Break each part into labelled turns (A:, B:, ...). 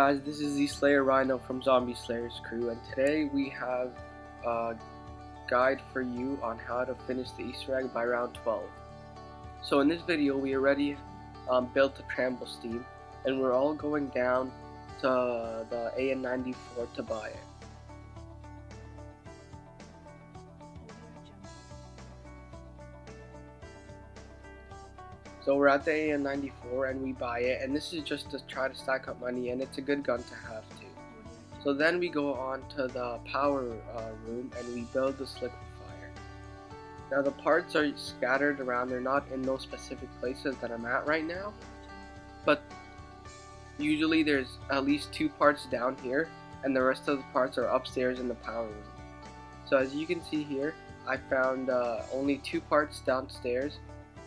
A: guys, this is the Slayer Rhino from Zombie Slayer's crew, and today we have a guide for you on how to finish the Easter egg by round 12. So in this video we already built the trample steam, and we're all going down to the AN94 to buy it. So we're at the AN94 and we buy it, and this is just to try to stack up money, and it's a good gun to have too. So then we go on to the power room and we build this liquefier. Now the parts are scattered around, they're not in those specific places that I'm at right now, but usually there's at least 2 parts down here and the rest of the parts are upstairs in the power room. So as you can see here, I found only 2 parts downstairs,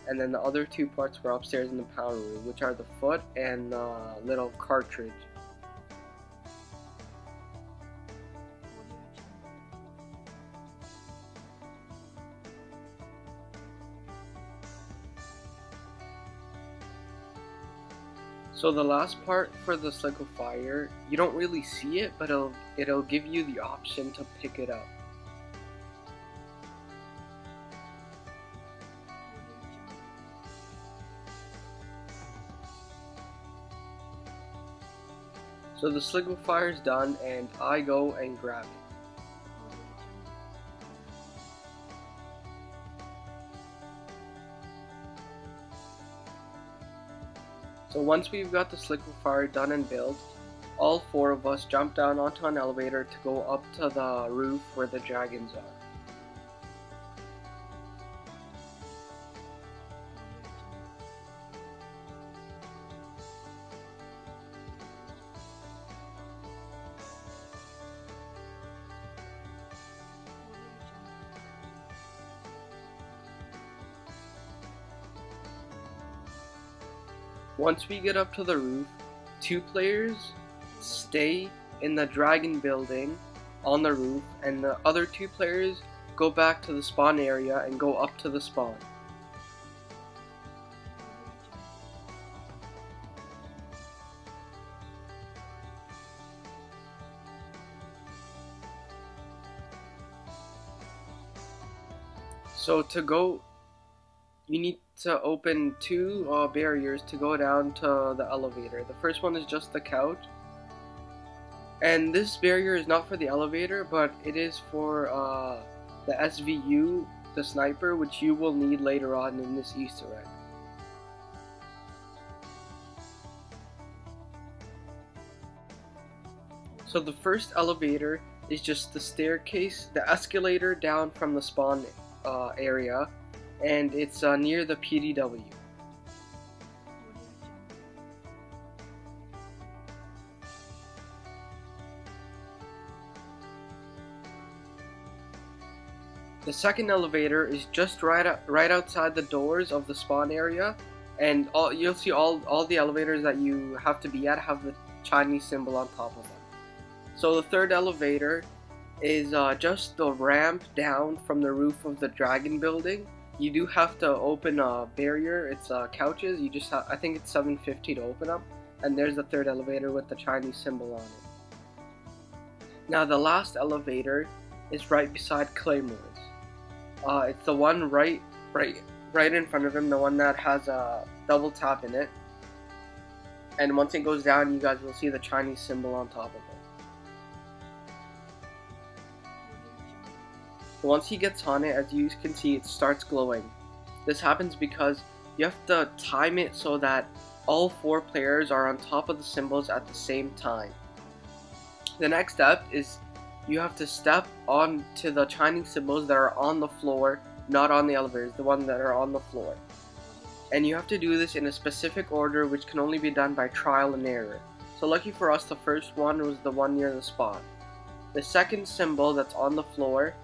A: and then the other 2 parts were upstairs in the power room, which are the foot and the little cartridge. So the last part for this liquefier, you don't really see it, but it'll give you the option to pick it up. So the liquefier is done and I go and grab it. So once we've got this liquefier done and built, all 4 of us jump down onto an elevator to go up to the roof where the dragons are. Once we get up to the roof, 2 players stay in the dragon building on the roof, and the other 2 players go back to the spawn area and go up to the spawn. So to go, you need to open 2 barriers to go down to the elevator. The first one is just the couch, and this barrier is not for the elevator, but it is for the SVU, the sniper, which you will need later on in this Easter egg. So the first elevator is just the staircase, the escalator down from the spawn area, and it's near the PDW. The second elevator is just right outside the doors of the spawn area, and you'll see all the elevators that you have to be at have the Chinese symbol on top of them. So the third elevator is just the ramp down from the roof of the dragon building. You do have to open a barrier. It's couches. You just I think it's 750 to open them. And there's the third elevator with the Chinese symbol on it. Now the last elevator is right beside Claymore's. It's the one right in front of him, the one that has a double tap in it. And once it goes down, you guys will see the Chinese symbol on top of it. Once he gets on it, as you can see, it starts glowing. This happens because you have to time it so that all 4 players are on top of the symbols at the same time. The next step is you have to step onto the Chinese symbols that are on the floor, not on the elevators, the ones that are on the floor. And you have to do this in a specific order, which can only be done by trial and error. So lucky for us, the first one was the one near the spawn. The second symbol that's on the floor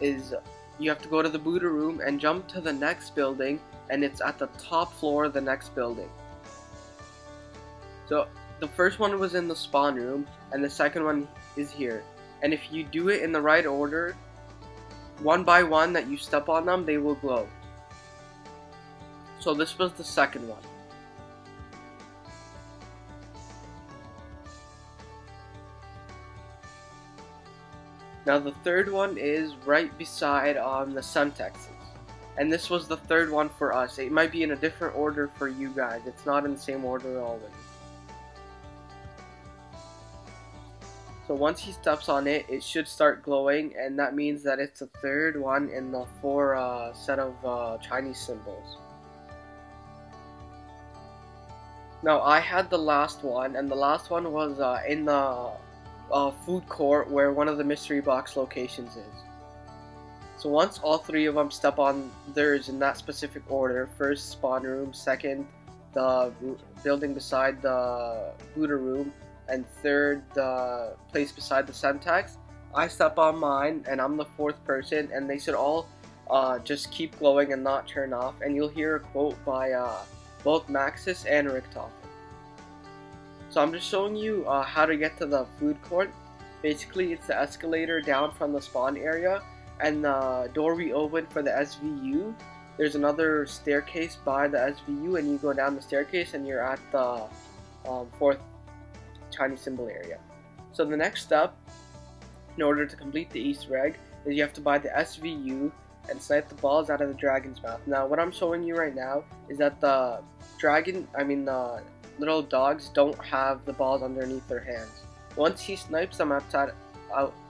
A: is you have to go to the booter room and jump to the next building, and it's at the top floor of the next building. So the first one was in the spawn room and the second one is here, and if you do it in the right order, one by one that you step on them, they will glow. So this was the second one. Now the third one is right beside the Semtexes. And this was the third one for us. It might be in a different order for you guys. It's not in the same order always. So once he steps on it, it should start glowing, and that means that it's the third one in the 4 set of Chinese symbols. Now I had the last one, and the last one was in the food court where one of the mystery box locations is. So once all 3 of them step on theirs in that specific order, first spawn room, second the building beside the Buddha room, and third the place beside the Semtex, I step on mine and I'm the 4th person, and they should all just keep glowing and not turn off, and you'll hear a quote by both Maxis and Richtofen. So I'm just showing you how to get to the food court. Basically it's the escalator down from the spawn area, and the door we opened for the SVU, there's another staircase by the SVU, and you go down the staircase and you're at the 4th Chinese symbol area. So the next step, in order to complete the Easter egg, is you have to buy the SVU and snipe the balls out of the dragon's mouth. Now what I'm showing you right now is that the little dogs don't have the balls underneath their hands. Once he snipes them out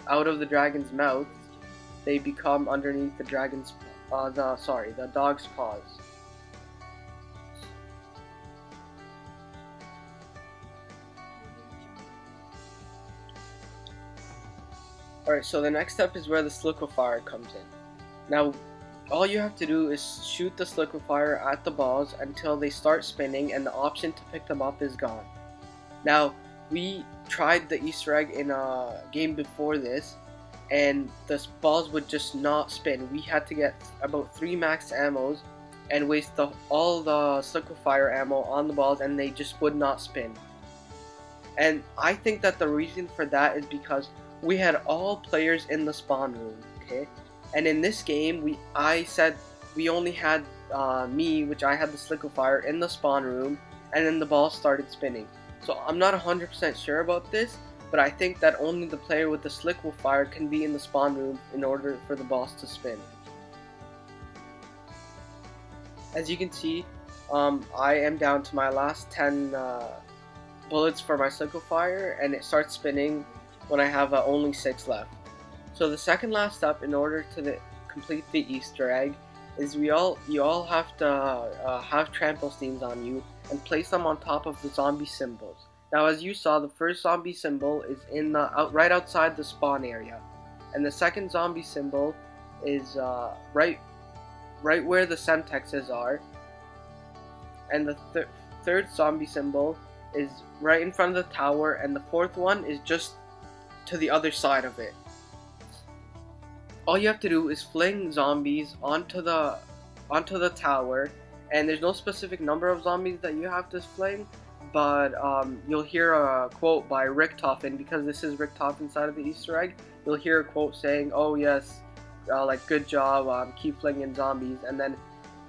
A: of the dragon's mouth, they become underneath the dragon's, the dog's paws. Alright, so the next step is where the liquefier comes in. Now, all you have to do is shoot the liquefier at the balls until they start spinning and the option to pick them up is gone. Now, we tried the Easter egg in a game before this, and the balls would just not spin. We had to get about 3 max ammos and waste all the liquefier ammo on the balls, and they just would not spin. And I think that the reason for that is because we had all players in the spawn room, okay? And in this game, I said we only had me, which I had the liquefier, in the spawn room, and then the ball started spinning. So I'm not 100% sure about this, but I think that only the player with the liquefier can be in the spawn room in order for the balls to spin. As you can see, I am down to my last 10 bullets for my liquefier, and it starts spinning when I have only 6 left. So the second last step in order to complete the Easter egg is you all have to have trample steams on you and place them on top of the zombie symbols. Now, as you saw, the first zombie symbol is in right outside the spawn area, and the second zombie symbol is right where the Semtexes are, and the third zombie symbol is right in front of the tower, and the 4th one is just to the other side of it. All you have to do is fling zombies onto the tower, and there's no specific number of zombies that you have to fling, but you'll hear a quote by Richtofen, because this is Richtofen's side of the Easter egg. You'll hear a quote saying, "Oh yes, like good job, keep flinging zombies." And then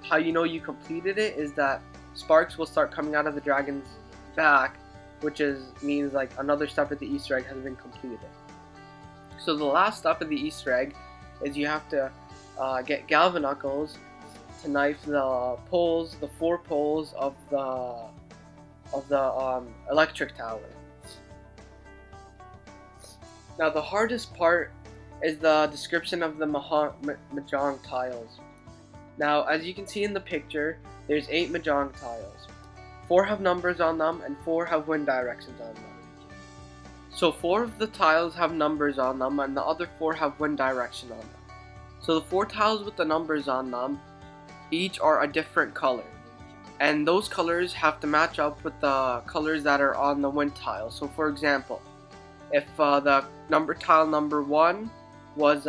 A: how you know you completed it is that sparks will start coming out of the dragon's back, which means like another step of the Easter egg has been completed. So the last step of the Easter egg is you have to get galvanuckles to knife the 4 poles of the electric tower. Now the hardest part is the description of the mahjong tiles. Now, as you can see in the picture, there's 8 mahjong tiles. 4 have numbers on them and 4 have wind directions on them. So 4 of the tiles have numbers on them and the other 4 have wind direction on them. So the 4 tiles with the numbers on them each are a different color, and those colors have to match up with the colors that are on the wind tile. So for example, if the tile number 1 was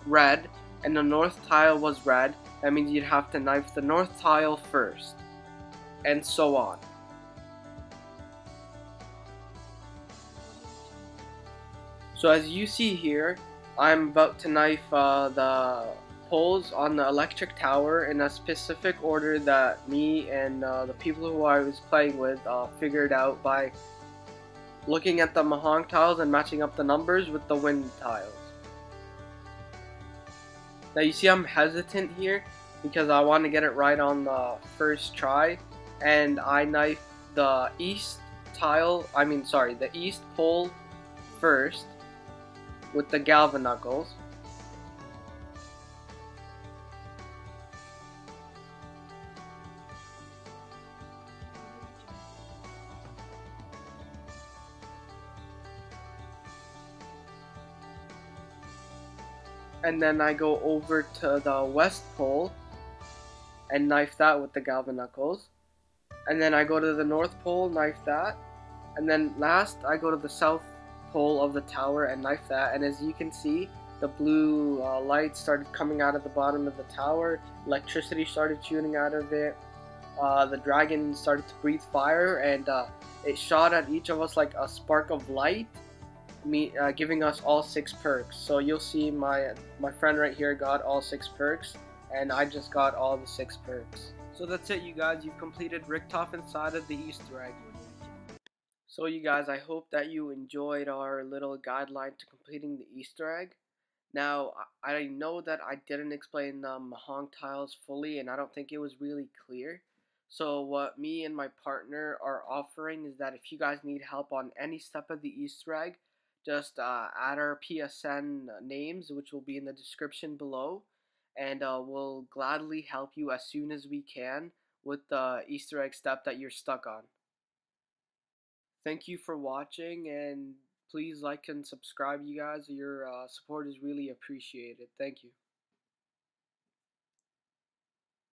A: red and the north tile was red, that means you'd have to knife the north tile first, and so on. So as you see here, I'm about to knife the poles on the electric tower in a specific order that me and the people who I was playing with figured out by looking at the mahjong tiles and matching up the numbers with the wind tiles. Now you see I'm hesitant here because I want to get it right on the first try, and I knife the east the east pole first with the galvan knuckles. And then I go over to the west pole and knife that with the galvan knuckles. And then I go to the north pole, knife that. And then last I go to the south pole of the tower and knife that. And as you can see, the blue light started coming out of the bottom of the tower. Electricity started shooting out of it. The dragon started to breathe fire, and it shot at each of us like a spark of light, giving us all 6 perks. So you'll see my friend right here got all 6 perks, and I just got all the 6 perks. So that's it, you guys. You've completed Richtofen side of the Easter egg. So you guys, I hope that you enjoyed our little guideline to completing the Easter egg. Now, I know that I didn't explain the Mahong tiles fully, and I don't think it was really clear. So what me and my partner are offering is that if you guys need help on any step of the Easter egg, just add our PSN names, which will be in the description below, and we'll gladly help you as soon as we can with the Easter egg step that you're stuck on. Thank you for watching, and please like and subscribe, you guys. Your support is really appreciated. Thank you.